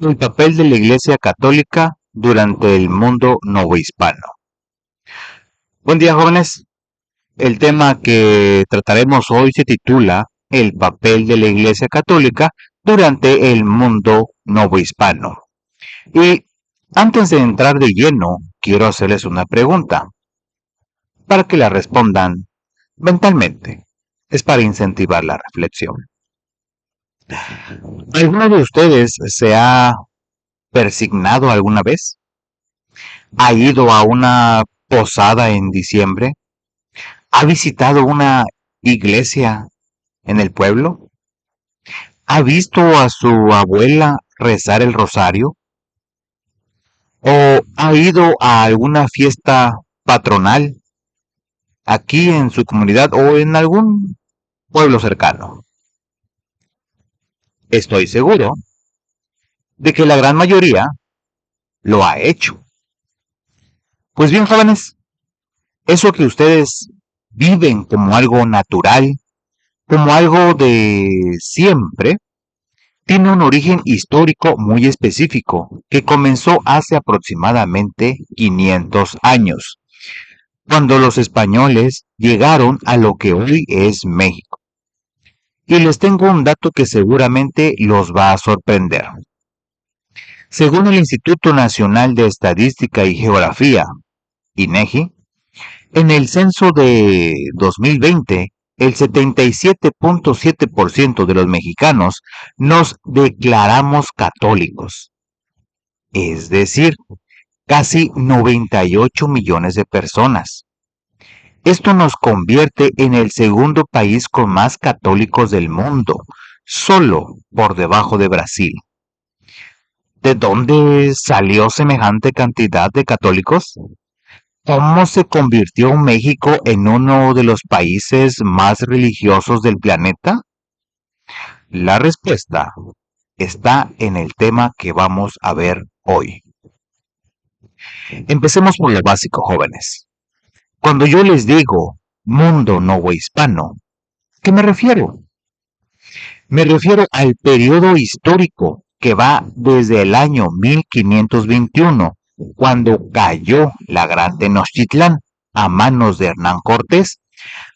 El papel de la Iglesia Católica durante el mundo novohispano. Buen día, jóvenes. El tema que trataremos hoy se titula El papel de la Iglesia Católica durante el mundo novohispano. Y antes de entrar de lleno, quiero hacerles una pregunta para que la respondan mentalmente. Es para incentivar la reflexión. ¿Alguno de ustedes se ha persignado alguna vez? ¿Ha ido a una posada en diciembre? ¿Ha visitado una iglesia en el pueblo? ¿Ha visto a su abuela rezar el rosario? ¿O ha ido a alguna fiesta patronal aquí en su comunidad o en algún pueblo cercano? Estoy seguro de que la gran mayoría lo ha hecho. Pues bien, jóvenes, eso que ustedes viven como algo natural, como algo de siempre, tiene un origen histórico muy específico que comenzó hace aproximadamente 500 años, cuando los españoles llegaron a lo que hoy es México. Y les tengo un dato que seguramente los va a sorprender. Según el Instituto Nacional de Estadística y Geografía, INEGI, en el censo de 2020, el 77.7% de los mexicanos nos declaramos católicos. Es decir, casi 98 millones de personas. Esto nos convierte en el segundo país con más católicos del mundo, solo por debajo de Brasil. ¿De dónde salió semejante cantidad de católicos? ¿Cómo se convirtió México en uno de los países más religiosos del planeta? La respuesta está en el tema que vamos a ver hoy. Empecemos por lo básico, jóvenes. Cuando yo les digo mundo novohispano, ¿qué me refiero? Me refiero al periodo histórico que va desde el año 1521, cuando cayó la Gran Tenochtitlán a manos de Hernán Cortés,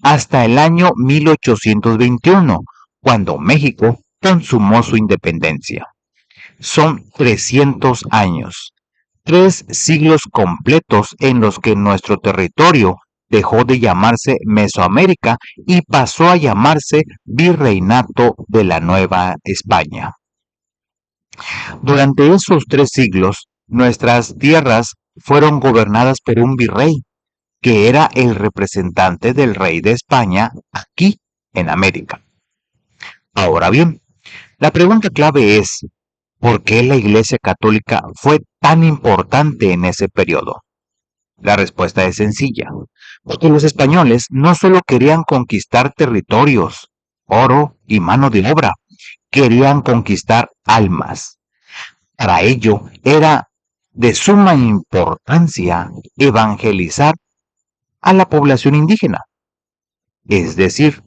hasta el año 1821, cuando México consumó su independencia. Son 300 años, 3 siglos completos en los que nuestro territorio dejó de llamarse Mesoamérica y pasó a llamarse Virreinato de la Nueva España. Durante esos 3 siglos, nuestras tierras fueron gobernadas por un virrey, que era el representante del rey de España aquí en América. Ahora bien, la pregunta clave es, ¿por qué la Iglesia Católica fue tan importante en ese periodo? La respuesta es sencilla, porque los españoles no solo querían conquistar territorios, oro y mano de obra, querían conquistar almas. Para ello era de suma importancia evangelizar a la población indígena, es decir,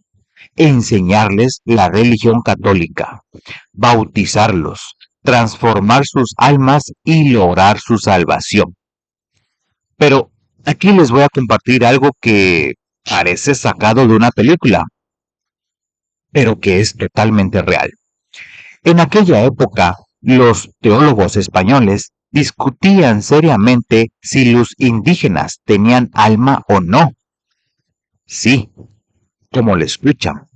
enseñarles la religión católica, bautizarlos, transformar sus almas y lograr su salvación. Pero aquí les voy a compartir algo que parece sacado de una película, pero que es totalmente real. En aquella época, los teólogos españoles discutían seriamente si los indígenas tenían alma o no. Sí, como lo escuchan.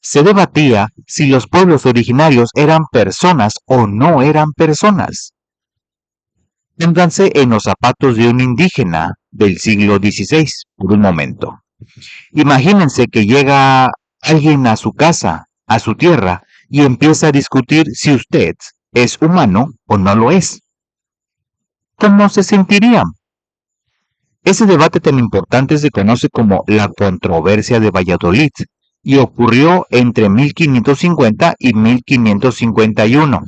Se debatía si los pueblos originarios eran personas o no eran personas. Pónganse en los zapatos de un indígena del siglo XVI por un momento. Imagínense que llega alguien a su casa, a su tierra, y empieza a discutir si usted es humano o no lo es. ¿Cómo se sentirían? Ese debate tan importante se conoce como la controversia de Valladolid y ocurrió entre 1550 y 1551.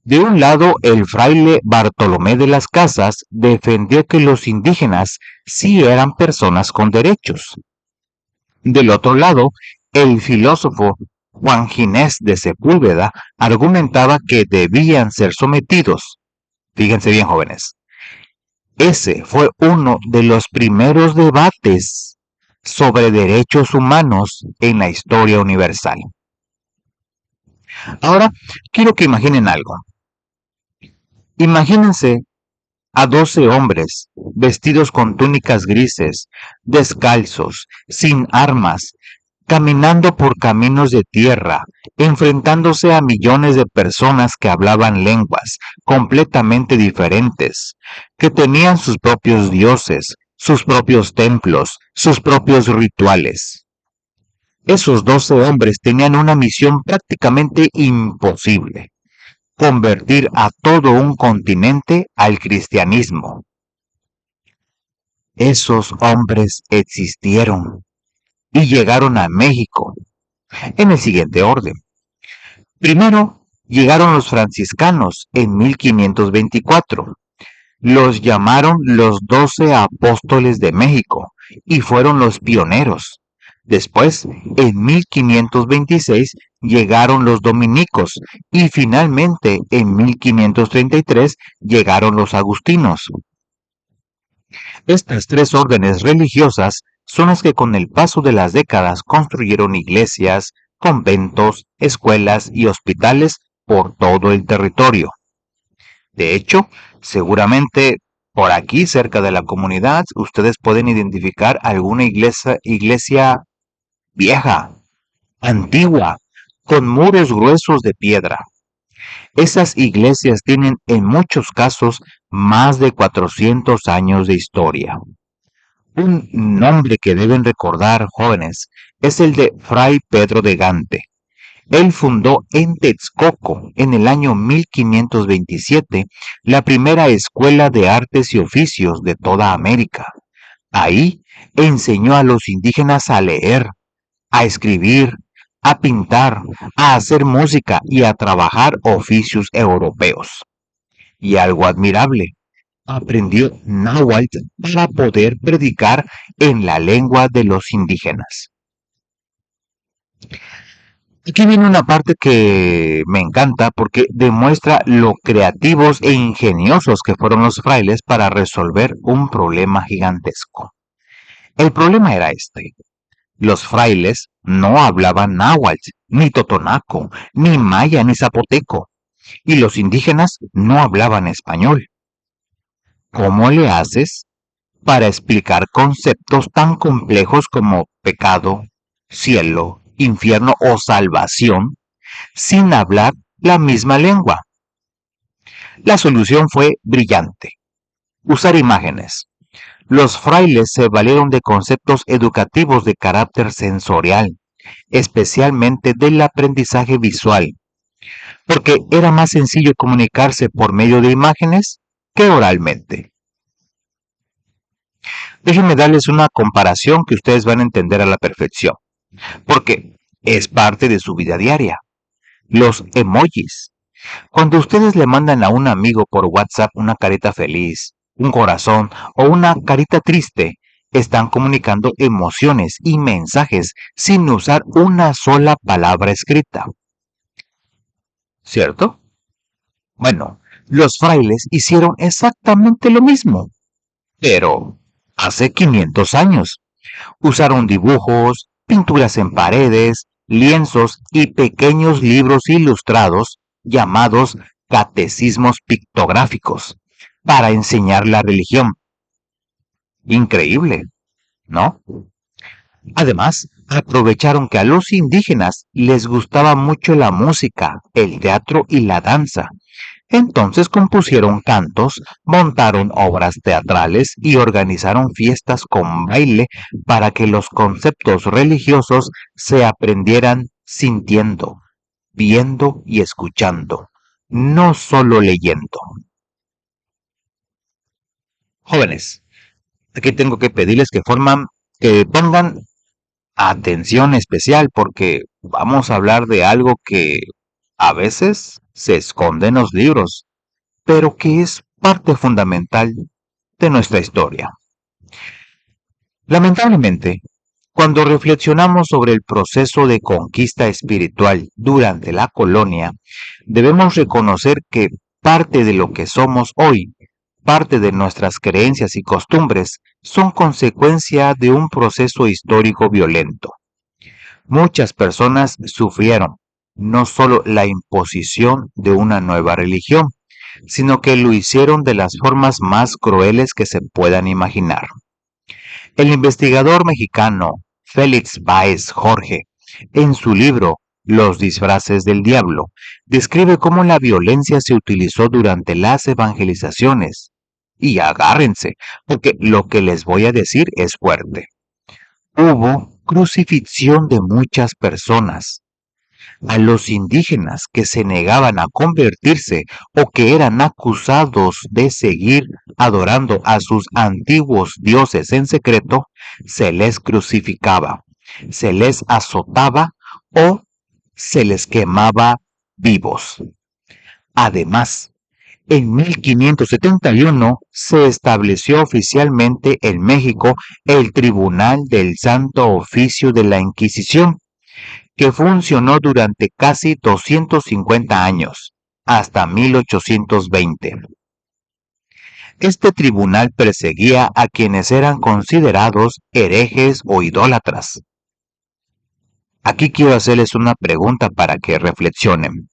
De un lado, el fraile Bartolomé de las Casas defendió que los indígenas sí eran personas con derechos. Del otro lado, el filósofo Juan Ginés de Sepúlveda argumentaba que debían ser sometidos. Fíjense bien, jóvenes. Ese fue uno de los primeros debates sobre derechos humanos en la historia universal. Ahora, quiero que imaginen algo. Imagínense a 12 hombres vestidos con túnicas grises, descalzos, sin armas, caminando por caminos de tierra, enfrentándose a millones de personas que hablaban lenguas completamente diferentes, que tenían sus propios dioses, sus propios templos, sus propios rituales. Esos 12 hombres tenían una misión prácticamente imposible: convertir a todo un continente al cristianismo. Esos hombres existieron y llegaron a México en el siguiente orden. Primero, llegaron los franciscanos en 1524. Los llamaron los 12 apóstoles de México y fueron los pioneros. Después, en 1526, llegaron los dominicos y finalmente en 1533 llegaron los agustinos. Estas tres órdenes religiosas son las que con el paso de las décadas construyeron iglesias, conventos, escuelas y hospitales por todo el territorio. De hecho, seguramente por aquí cerca de la comunidad ustedes pueden identificar alguna iglesia vieja, antigua, con muros gruesos de piedra. Esas iglesias tienen en muchos casos más de 400 años de historia. Un nombre que deben recordar, jóvenes, es el de Fray Pedro de Gante. Él fundó en Texcoco, en el año 1527, la primera escuela de artes y oficios de toda América. Ahí enseñó a los indígenas a leer, a escribir, a pintar, a hacer música y a trabajar oficios europeos. Y algo admirable, aprendió náhuatl para poder predicar en la lengua de los indígenas. Aquí viene una parte que me encanta porque demuestra lo creativos e ingeniosos que fueron los frailes para resolver un problema gigantesco. El problema era este: los frailes no hablaban náhuatl, ni totonaco, ni maya, ni zapoteco, y los indígenas no hablaban español. ¿Cómo le haces para explicar conceptos tan complejos como pecado, cielo, infierno o salvación sin hablar la misma lengua? La solución fue brillante: usar imágenes. Los frailes se valieron de conceptos educativos de carácter sensorial, especialmente del aprendizaje visual, porque era más sencillo comunicarse por medio de imágenes que oralmente. Déjenme darles una comparación que ustedes van a entender a la perfección, porque es parte de su vida diaria. Los emojis. Cuando ustedes le mandan a un amigo por WhatsApp una carita feliz, un corazón o una carita triste, están comunicando emociones y mensajes sin usar una sola palabra escrita. ¿Cierto? Bueno, los frailes hicieron exactamente lo mismo, pero hace 500 años. Usaron dibujos, pinturas en paredes, lienzos y pequeños libros ilustrados llamados catecismos pictográficos para enseñar la religión. Increíble, ¿no? Además, aprovecharon que a los indígenas les gustaba mucho la música, el teatro y la danza. Entonces compusieron cantos, montaron obras teatrales y organizaron fiestas con baile para que los conceptos religiosos se aprendieran sintiendo, viendo y escuchando, no solo leyendo. Jóvenes, aquí tengo que pedirles que pongan atención especial porque vamos a hablar de algo que a veces se esconde en los libros, pero que es parte fundamental de nuestra historia. Lamentablemente, Cuando reflexionamos sobre el proceso de conquista espiritual durante la colonia, debemos reconocer que parte de lo que somos hoy, parte de nuestras creencias y costumbres, son consecuencia de un proceso histórico violento. Muchas personas sufrieron no solo la imposición de una nueva religión, sino que lo hicieron de las formas más crueles que se puedan imaginar. El investigador mexicano Félix Baez Jorge, en su libro Los disfraces del diablo, describe cómo la violencia se utilizó durante las evangelizaciones. Y agárrense, porque lo que les voy a decir es fuerte. Hubo crucifixión de muchas personas. A los indígenas que se negaban a convertirse o que eran acusados de seguir adorando a sus antiguos dioses en secreto, se les crucificaba, se les azotaba o se les quemaba vivos. Además, en 1571 se estableció oficialmente en México el Tribunal del Santo Oficio de la Inquisición, que funcionó durante casi 250 años, hasta 1820. Este tribunal perseguía a quienes eran considerados herejes o idólatras. Aquí quiero hacerles una pregunta para que reflexionen.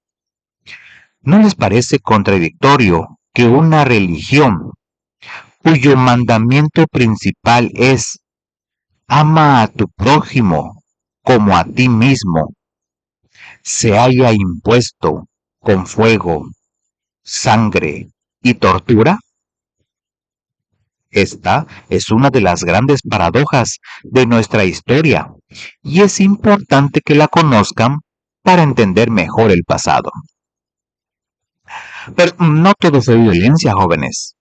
¿No les parece contradictorio que una religión cuyo mandamiento principal es ama a tu prójimo como a ti mismo, se haya impuesto con fuego, sangre y tortura? Esta es una de las grandes paradojas de nuestra historia y es importante que la conozcan para entender mejor el pasado. Pero no todo fue violencia, jóvenes.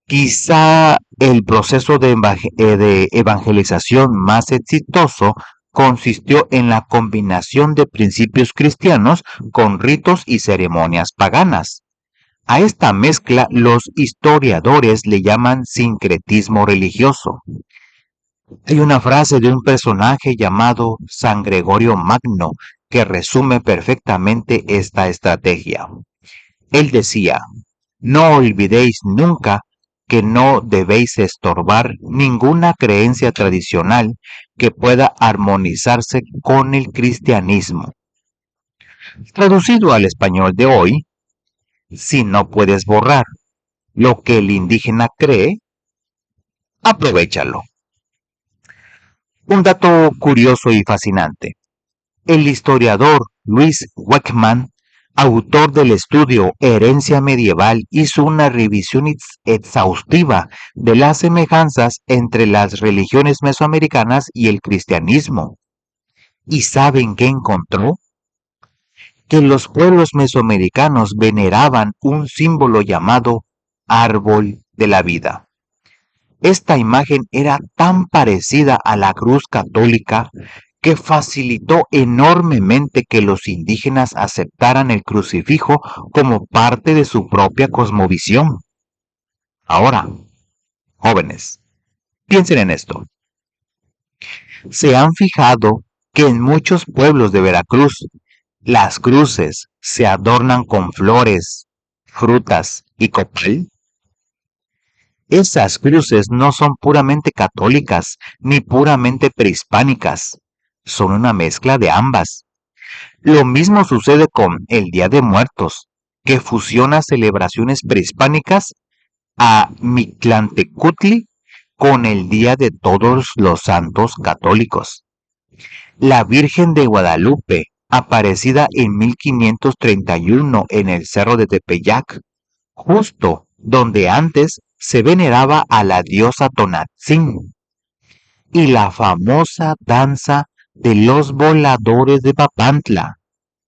Quizá el proceso de evangelización más exitoso consistió en la combinación de principios cristianos con ritos y ceremonias paganas. A esta mezcla los historiadores le llaman sincretismo religioso. Hay una frase de un personaje llamado San Gregorio Magno que resume perfectamente esta estrategia. Él decía: no olvidéis nunca que no debéis estorbar ninguna creencia tradicional que pueda armonizarse con el cristianismo. Traducido al español de hoy, si no puedes borrar lo que el indígena cree, aprovéchalo. Un dato curioso y fascinante. El historiador Luis Weckman, autor del estudio Herencia Medieval, hizo una revisión exhaustiva de las semejanzas entre las religiones mesoamericanas y el cristianismo. ¿Y saben qué encontró? Que los pueblos mesoamericanos veneraban un símbolo llamado árbol de la vida. Esta imagen era tan parecida a la cruz católica que facilitó enormemente que los indígenas aceptaran el crucifijo como parte de su propia cosmovisión. Ahora, jóvenes, piensen en esto. ¿Se han fijado que en muchos pueblos de Veracruz las cruces se adornan con flores, frutas y copal? Esas cruces no son puramente católicas ni puramente prehispánicas, son una mezcla de ambas. Lo mismo sucede con el Día de Muertos, que fusiona celebraciones prehispánicas a Mictlantecutli con el Día de Todos los Santos católicos. La Virgen de Guadalupe, aparecida en 1531 en el Cerro de Tepeyac, justo donde antes se veneraba a la diosa Tonatzin, y la famosa danza de los voladores de Papantla,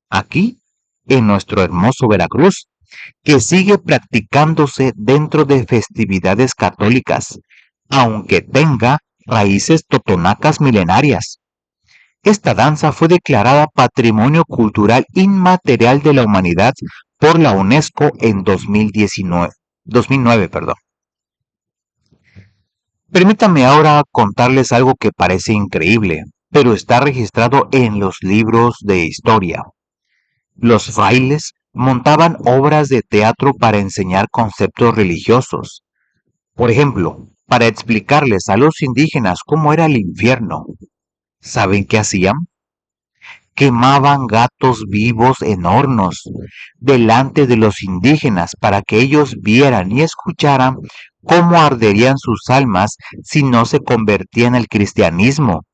aquí en nuestro hermoso Veracruz, que sigue practicándose dentro de festividades católicas, aunque tenga raíces totonacas milenarias. Esta danza fue declarada Patrimonio Cultural Inmaterial de la Humanidad por la UNESCO en 2009. Permítanme ahora contarles algo que parece increíble, pero está registrado en los libros de historia. Los frailes montaban obras de teatro para enseñar conceptos religiosos. Por ejemplo, para explicarles a los indígenas cómo era el infierno. ¿Saben qué hacían? Quemaban gatos vivos en hornos delante de los indígenas para que ellos vieran y escucharan cómo arderían sus almas si no se convertían al cristianismo.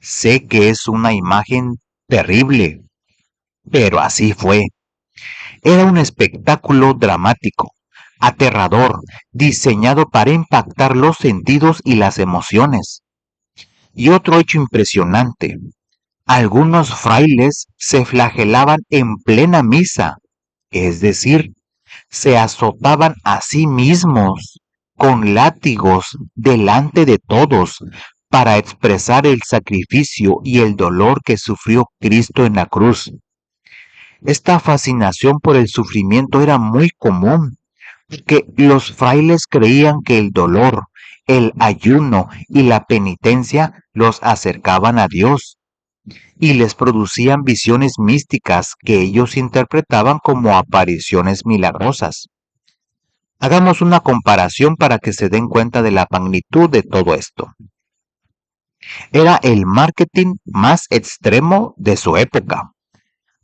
Sé que es una imagen terrible, pero así fue. Era un espectáculo dramático, aterrador, diseñado para impactar los sentidos y las emociones. Y otro hecho impresionante: algunos frailes se flagelaban en plena misa, es decir, se azotaban a sí mismos con látigos delante de todos para expresar el sacrificio y el dolor que sufrió Cristo en la cruz. Esta fascinación por el sufrimiento era muy común, porque los frailes creían que el dolor, el ayuno y la penitencia los acercaban a Dios y les producían visiones místicas que ellos interpretaban como apariciones milagrosas. Hagamos una comparación para que se den cuenta de la magnitud de todo esto. Era el marketing más extremo de su época.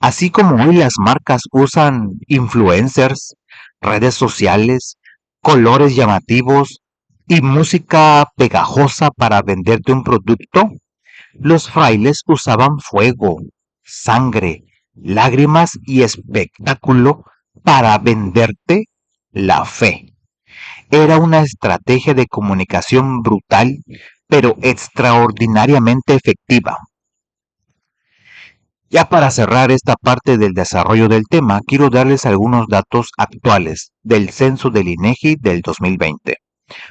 Así como hoy las marcas usan influencers, redes sociales, colores llamativos y música pegajosa para venderte un producto, los frailes usaban fuego, sangre, lágrimas y espectáculo para venderte la fe. Era una estrategia de comunicación brutal, pero extraordinariamente efectiva. Ya para cerrar esta parte del desarrollo del tema, quiero darles algunos datos actuales del censo del INEGI del 2020,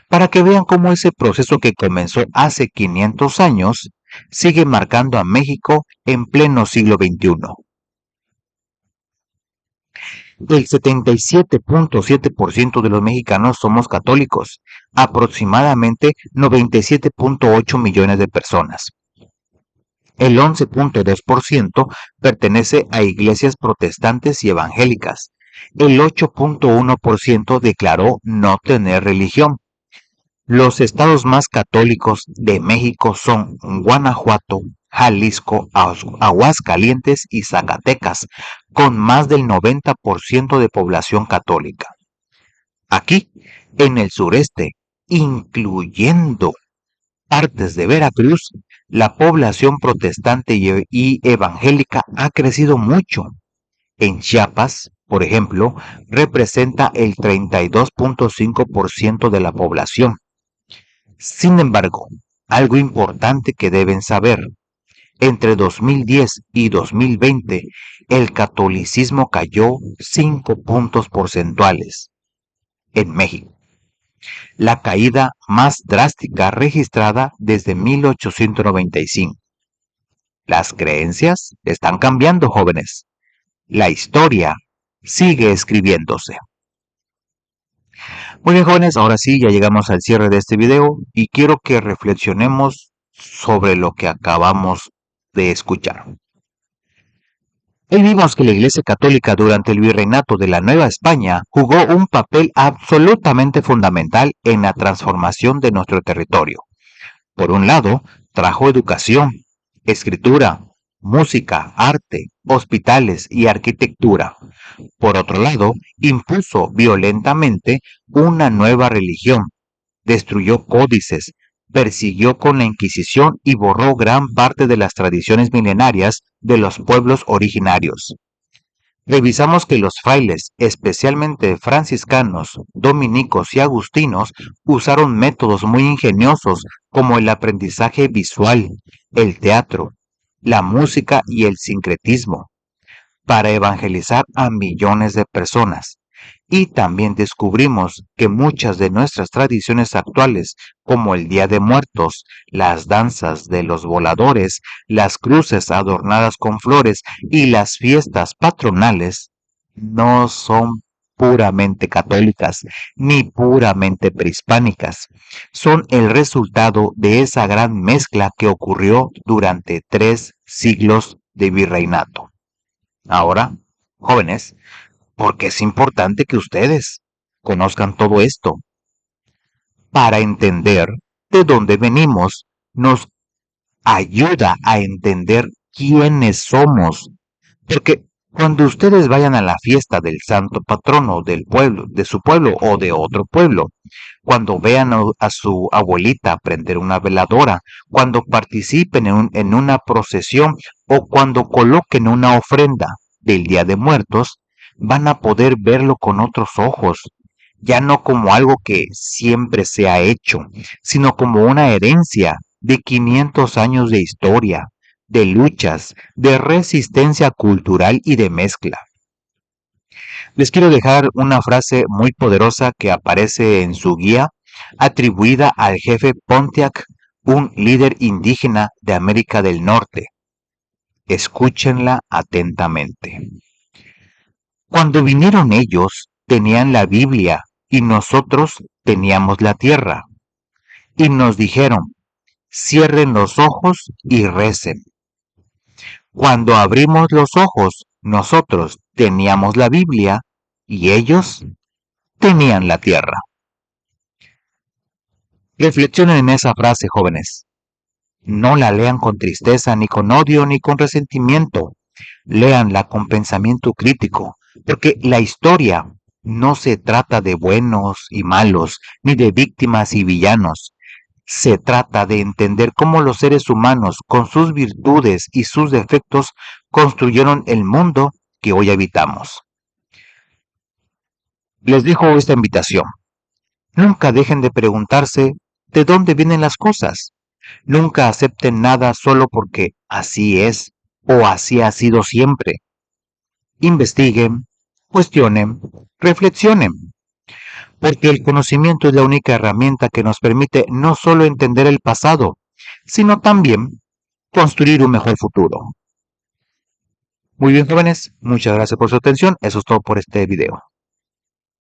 para que vean cómo ese proceso que comenzó hace 500 años sigue marcando a México en pleno siglo XXI. El 77.7% de los mexicanos somos católicos, aproximadamente 97.8 millones de personas. El 11.2% pertenece a iglesias protestantes y evangélicas. El 8.1% declaró no tener religión. Los estados más católicos de México son Guanajuato, Jalisco, Aguascalientes y Zacatecas, con más del 90% de población católica. Aquí, en el sureste, incluyendo partes de Veracruz, la población protestante y evangélica ha crecido mucho. En Chiapas, por ejemplo, representa el 32.5% de la población. Sin embargo, algo importante que deben saber: entre 2010 y 2020, el catolicismo cayó 5 puntos porcentuales en México, la caída más drástica registrada desde 1895. Las creencias están cambiando, jóvenes. La historia sigue escribiéndose. Muy bien, jóvenes, ahora sí, ya llegamos al cierre de este video y quiero que reflexionemos sobre lo que acabamos de escuchar. Hoy vimos que la Iglesia Católica durante el virreinato de la Nueva España jugó un papel absolutamente fundamental en la transformación de nuestro territorio. Por un lado, trajo educación, escritura, música, arte, hospitales y arquitectura. Por otro lado, impuso violentamente una nueva religión, destruyó códices, persiguió con la Inquisición y borró gran parte de las tradiciones milenarias de los pueblos originarios. Revisamos que los frailes, especialmente franciscanos, dominicos y agustinos, usaron métodos muy ingeniosos como el aprendizaje visual, el teatro, la música y el sincretismo para evangelizar a millones de personas. Y también descubrimos que muchas de nuestras tradiciones actuales, como el Día de Muertos, las danzas de los voladores, las cruces adornadas con flores y las fiestas patronales, no son puramente católicas ni puramente prehispánicas. Son el resultado de esa gran mezcla que ocurrió durante 3 siglos de virreinato. Ahora, jóvenes, porque es importante que ustedes conozcan todo esto. Para entender de dónde venimos, nos ayuda a entender quiénes somos. Porque cuando ustedes vayan a la fiesta del santo patrono del pueblo, de su pueblo o de otro pueblo, cuando vean a su abuelita prender una veladora, cuando participen en una procesión o cuando coloquen una ofrenda del Día de Muertos, van a poder verlo con otros ojos, ya no como algo que siempre se ha hecho, sino como una herencia de 500 años de historia, de luchas, de resistencia cultural y de mezcla. Les quiero dejar una frase muy poderosa que aparece en su guía, atribuida al jefe Pontiac, un líder indígena de América del Norte. Escúchenla atentamente. Cuando vinieron ellos, tenían la Biblia y nosotros teníamos la tierra. Y nos dijeron, cierren los ojos y recen. Cuando abrimos los ojos, nosotros teníamos la Biblia y ellos tenían la tierra. Reflexionen en esa frase, jóvenes. No la lean con tristeza, ni con odio, ni con resentimiento. Léanla con pensamiento crítico, porque la historia no se trata de buenos y malos, ni de víctimas y villanos. Se trata de entender cómo los seres humanos, con sus virtudes y sus defectos, construyeron el mundo que hoy habitamos. Les dejo esta invitación. Nunca dejen de preguntarse de dónde vienen las cosas. Nunca acepten nada solo porque así es o así ha sido siempre. Investiguen, cuestionen, reflexionen, porque el conocimiento es la única herramienta que nos permite no solo entender el pasado, sino también construir un mejor futuro. Muy bien, jóvenes, muchas gracias por su atención. Eso es todo por este video.